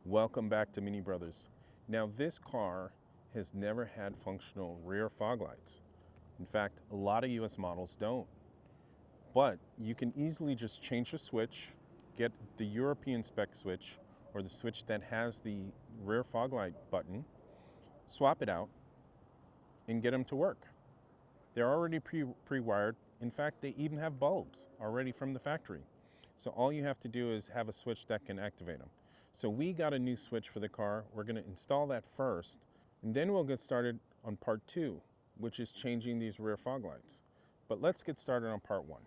Welcome back to Mini Brothers. Now this car has never had functional rear fog lights. In fact, a lot of US models don't. But you can easily just change the switch, get the European spec switch or the switch that has the rear fog light button, swap it out, and get them to work. They're already pre-wired. In fact, they even have bulbs already from the factory. So all you have to do is have a switch that can activate them. So we got a new switch for the car. We're going to install that first, and then we'll get started on part 2, which is changing these rear fog lights. But let's get started on part 1.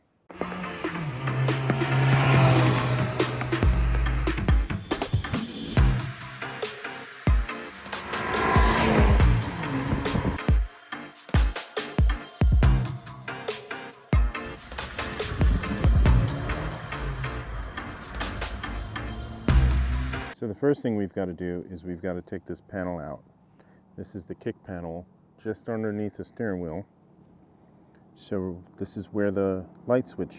So the first thing we've got to do is we've got to take this panel out. This is the kick panel just underneath the steering wheel. So this is where the light switch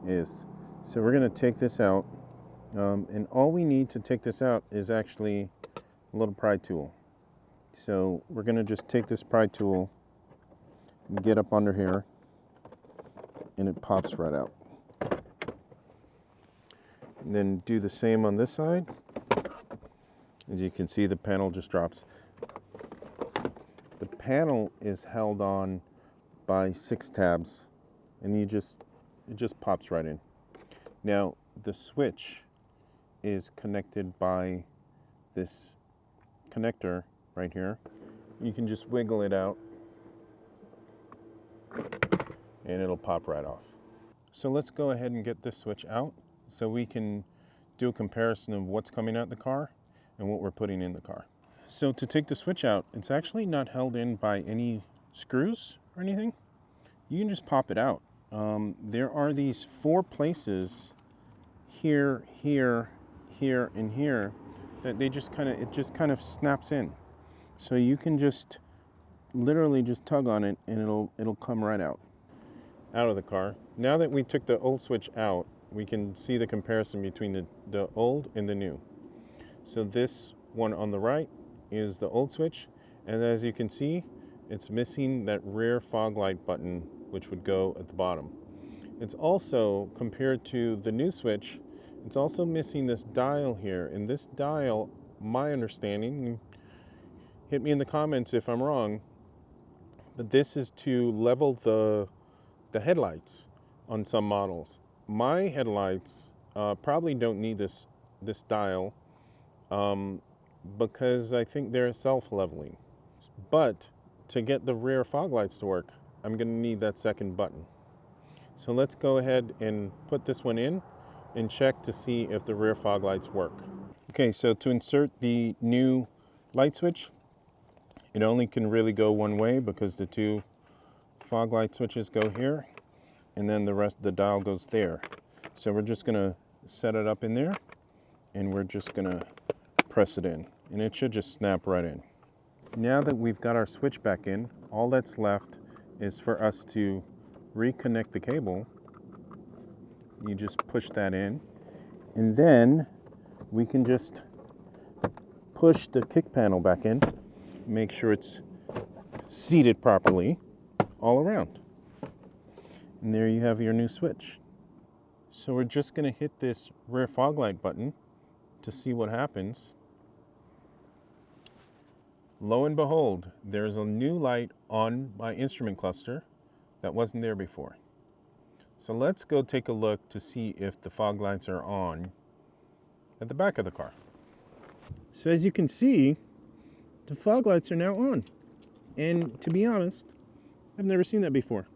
is. So we're going to take this out, and all we need to take this out is actually a little pry tool. So we're going to just take this pry tool and get up under here, and it pops right out. And then do the same on this side. As you can see, the panel just drops. The panel is held on by 6 tabs, and it just pops right in. Now the switch is connected by this connector right here. You can just wiggle it out and it'll pop right off. So let's go ahead and get this switch out so we can do a comparison of what's coming out the car and what we're putting in the car. So to take the switch out, it's actually not held in by any screws or anything. You can just pop it out. There are these 4 places here, here, here, and here that it just kind of snaps in. So you can just literally just tug on it and it'll come right out of the car. Now that we took the old switch out, we can see the comparison between the old and the new. So this one on the right is the old switch, and as you can see, it's missing that rear fog light button, which would go at the bottom. It's also, compared to the new switch, it's also missing this dial here. And this dial, my understanding, hit me in the comments if I'm wrong, but this is to level the headlights on some models. My headlights probably don't need this dial, because I think they're self-leveling. But to get the rear fog lights to work, I'm going to need that second button. So let's go ahead and put this one in and check to see if the rear fog lights work. Okay, so to insert the new light switch, it only can really go one way because the 2 fog light switches go here, and then the rest of the dial goes there. So we're just going to set it up in there, and we're just going to press it in, and it should just snap right in. Now that we've got our switch back in, all that's left is for us to reconnect the cable. You just push that in, and then we can just push the kick panel back in, make sure it's seated properly all around. And there you have your new switch. So we're just going to hit this rear fog light button to see what happens. Lo and behold, there's a new light on my instrument cluster that wasn't there before. So let's go take a look to see if the fog lights are on at the back of the car. So as you can see, the fog lights are now on. And to be honest, I've never seen that before.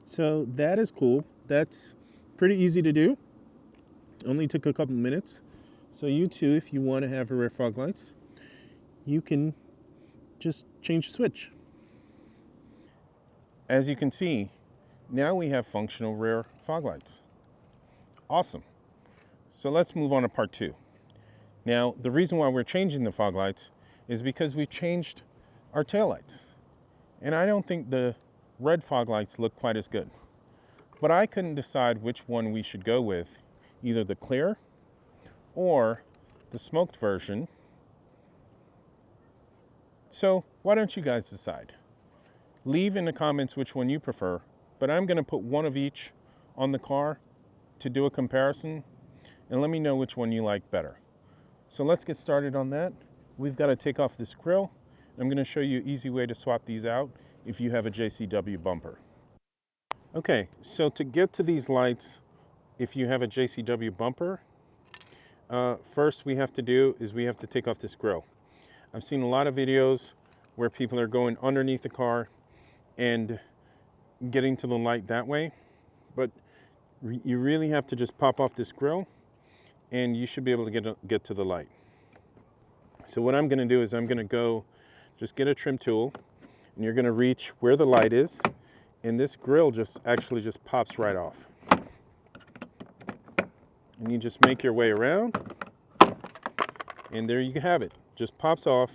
So that is cool. That's pretty easy to do. Only took a couple minutes. So you too, if you want to have rear fog lights, you can just change the switch. As you can see, now we have functional rear fog lights. Awesome. So let's move on to part 2. Now, the reason why we're changing the fog lights is because we've changed our taillights. And I don't think the red fog lights look quite as good. But I couldn't decide which one we should go with, either the clear or the smoked version. So why don't you guys decide? Leave in the comments which one you prefer, but I'm going to put one of each on the car to do a comparison, and let me know which one you like better. So let's get started on that. We've got to take off this grille. I'm going to show you an easy way to swap these out if you have a JCW bumper. Okay, so to get to these lights, if you have a JCW bumper, first we have to do is we have to take off this grille. I've seen a lot of videos where people are going underneath the car and getting to the light that way, but you really have to just pop off this grille and you should be able to get to the light. So what I'm going to do is I'm going to go just get a trim tool, and you're going to reach where the light is, and this grille actually just pops right off. And you just make your way around, and there you have it. Just pops off.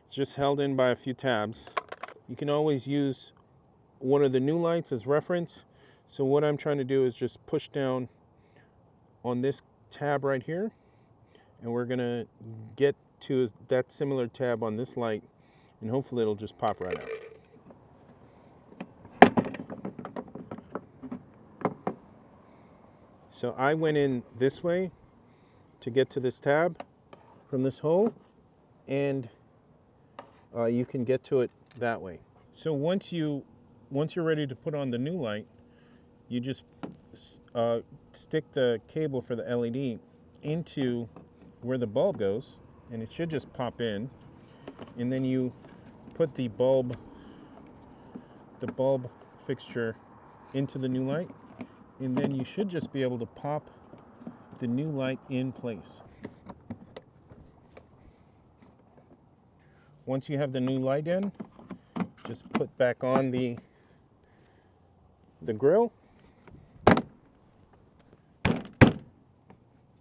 It's just held in by a few tabs. You can always use one of the new lights as reference. So what I'm trying to do is just push down on this tab right here, and we're going to get to that similar tab on this light, and hopefully it'll just pop right out. So I went in this way to get to this tab from this hole, and you can get to it that way. So once you're ready to put on the new light, you just stick the cable for the LED into where the bulb goes, and it should just pop in, and then you put the bulb fixture into the new light, and then you should just be able to pop the new light in place. Once you have the new light in, just put back on the grille.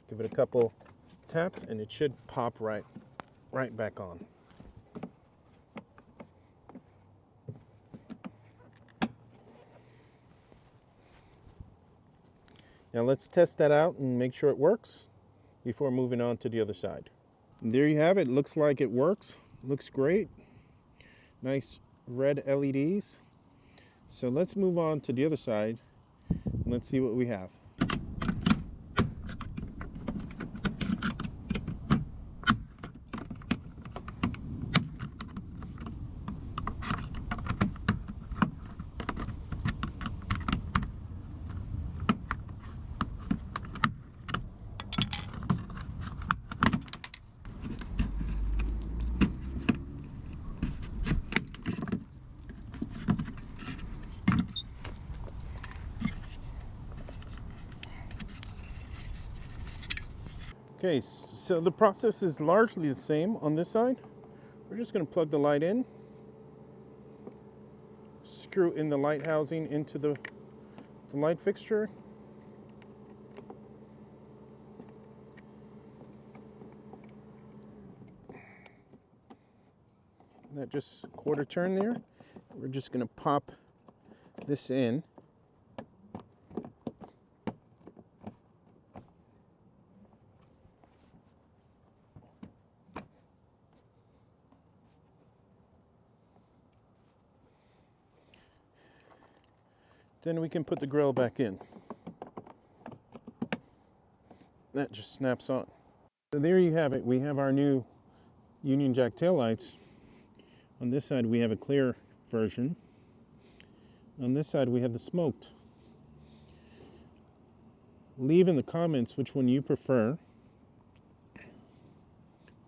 Give it a couple taps and it should pop right back on. Now let's test that out and make sure it works before moving on to the other side. And there you have it. Looks like it works. Looks great. Nice red LEDs. So let's move on to the other side and let's see what we have. Okay, so the process is largely the same on this side. We're just going to plug the light in, screw in the light housing into the light fixture. That just quarter turn there. We're just going to pop this in. Then we can put the grille back in. That just snaps on. So there you have it. We have our new Union Jack taillights. On this side we have a clear version. On this side we have the smoked. Leave in the comments which one you prefer.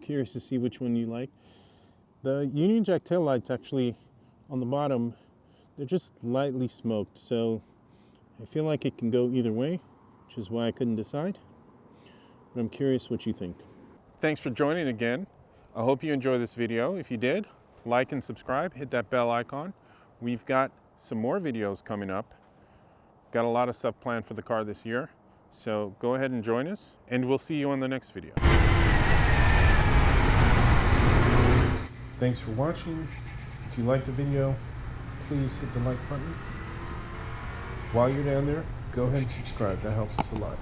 Curious to see which one you like. The Union Jack taillights actually on the bottom, they're just lightly smoked, so I feel like it can go either way, which is why I couldn't decide. But I'm curious what you think. Thanks for joining again. I hope you enjoyed this video. If you did, like and subscribe, hit that bell icon. We've got some more videos coming up. Got a lot of stuff planned for the car this year, so go ahead and join us, and we'll see you on the next video. Thanks for watching. If you liked the video, please hit the like button. While you're down there, go ahead and subscribe. That helps us a lot.